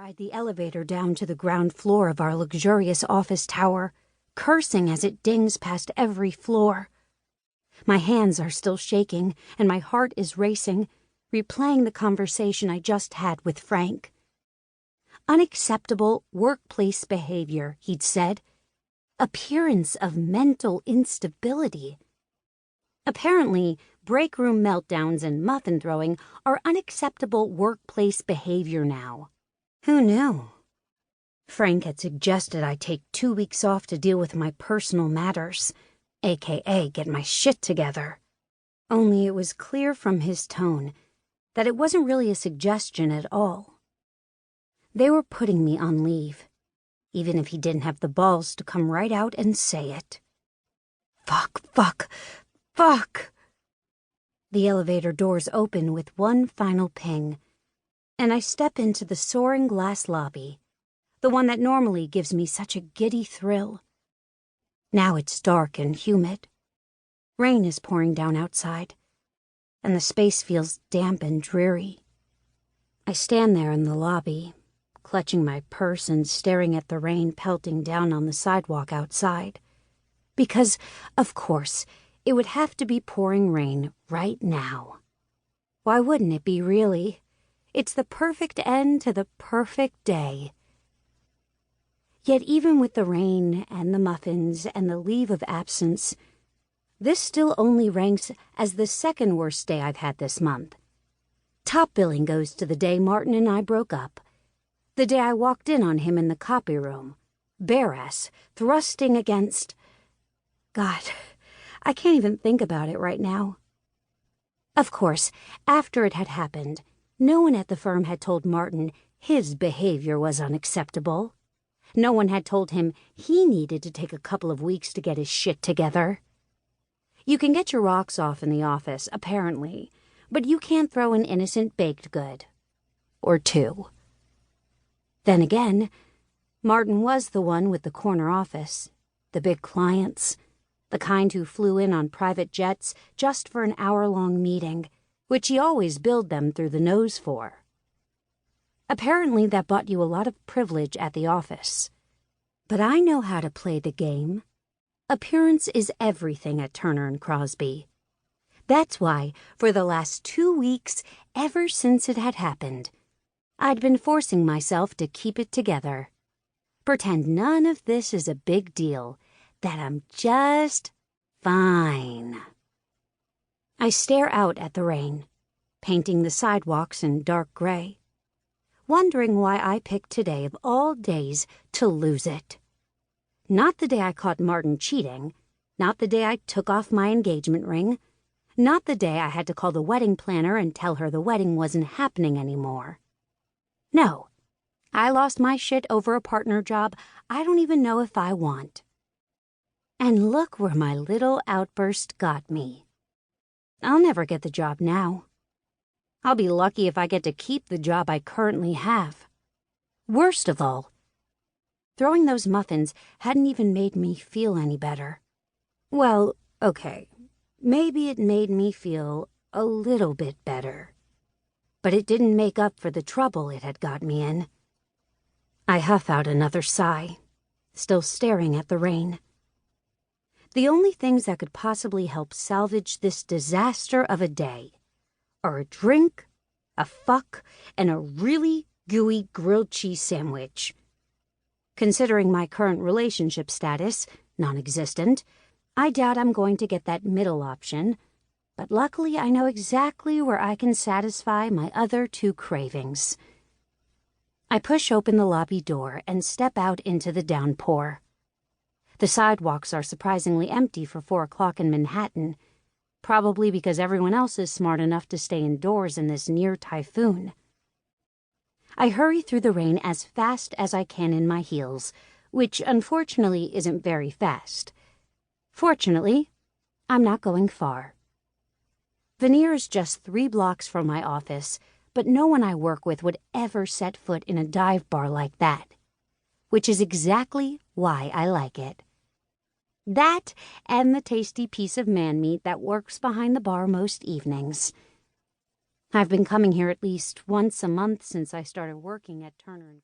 ride the elevator down to the ground floor of our luxurious office tower, cursing as it dings past every floor. My hands are still shaking, and my heart is racing, replaying the conversation I just had with Frank. Unacceptable workplace behavior, he'd said. Appearance of mental instability. Apparently, break room meltdowns and muffin throwing are unacceptable workplace behavior now. Who knew? Frank had suggested I take 2 weeks off to deal with my personal matters, aka get my shit together. Only it was clear from his tone that it wasn't really a suggestion at all. They were putting me on leave, even if he didn't have the balls to come right out and say it. Fuck. The elevator doors open with one final ping, and I step into the soaring glass lobby, the one that normally gives me such a giddy thrill. Now it's dark and humid. Rain is pouring down outside, and the space feels damp and dreary. I stand there in the lobby, clutching my purse and staring at the rain pelting down on the sidewalk outside. Because, of course, it would have to be pouring rain right now. Why wouldn't it be, really? It's the perfect end to the perfect day. Yet even with the rain and the muffins and the leave of absence, this still only ranks as the second worst day I've had this month. Top billing goes to the day Martin and I broke up, the day I walked in on him in the copy room, bare-ass, thrusting against... God, I can't even think about it right now. Of course, after it had happened, no one at the firm had told Martin his behavior was unacceptable. No one had told him he needed to take a couple of weeks to get his shit together. You can get your rocks off in the office, apparently, but you can't throw an innocent baked good. Or two. Then again, Martin was the one with the corner office, the big clients, the kind who flew in on private jets just for an hour-long meeting, which he always billed them through the nose for. Apparently that bought you a lot of privilege at the office. But I know how to play the game. Appearance is everything at Turner & Crosby. That's why, for the last 2 weeks, ever since it had happened, I'd been forcing myself to keep it together. Pretend none of this is a big deal, that I'm just fine. I stare out at the rain, painting the sidewalks in dark gray, wondering why I picked today of all days to lose it. Not the day I caught Martin cheating, not the day I took off my engagement ring, not the day I had to call the wedding planner and tell her the wedding wasn't happening anymore. No, I lost my shit over a partner job I don't even know if I want. And look where my little outburst got me. I'll never get the job now. I'll be lucky if I get to keep the job I currently have. Worst of all, throwing those muffins hadn't even made me feel any better. Well, okay, maybe it made me feel a little bit better. But it didn't make up for the trouble it had got me in. I huff out another sigh, still staring at the rain. The only things that could possibly help salvage this disaster of a day are a drink, a fuck, and a really gooey grilled cheese sandwich. Considering my current relationship status, non-existent, I doubt I'm going to get that middle option, but luckily I know exactly where I can satisfy my other 2 cravings. I push open the lobby door and step out into the downpour. The sidewalks are surprisingly empty for 4 o'clock in Manhattan, probably because everyone else is smart enough to stay indoors in this near typhoon. I hurry through the rain as fast as I can in my heels, which unfortunately isn't very fast. Fortunately, I'm not going far. Veneer is just 3 blocks from my office, but no one I work with would ever set foot in a dive bar like that, which is exactly why I like it. That and the tasty piece of man-meat that works behind the bar most evenings. I've been coming here at least once a month since I started working at Turner &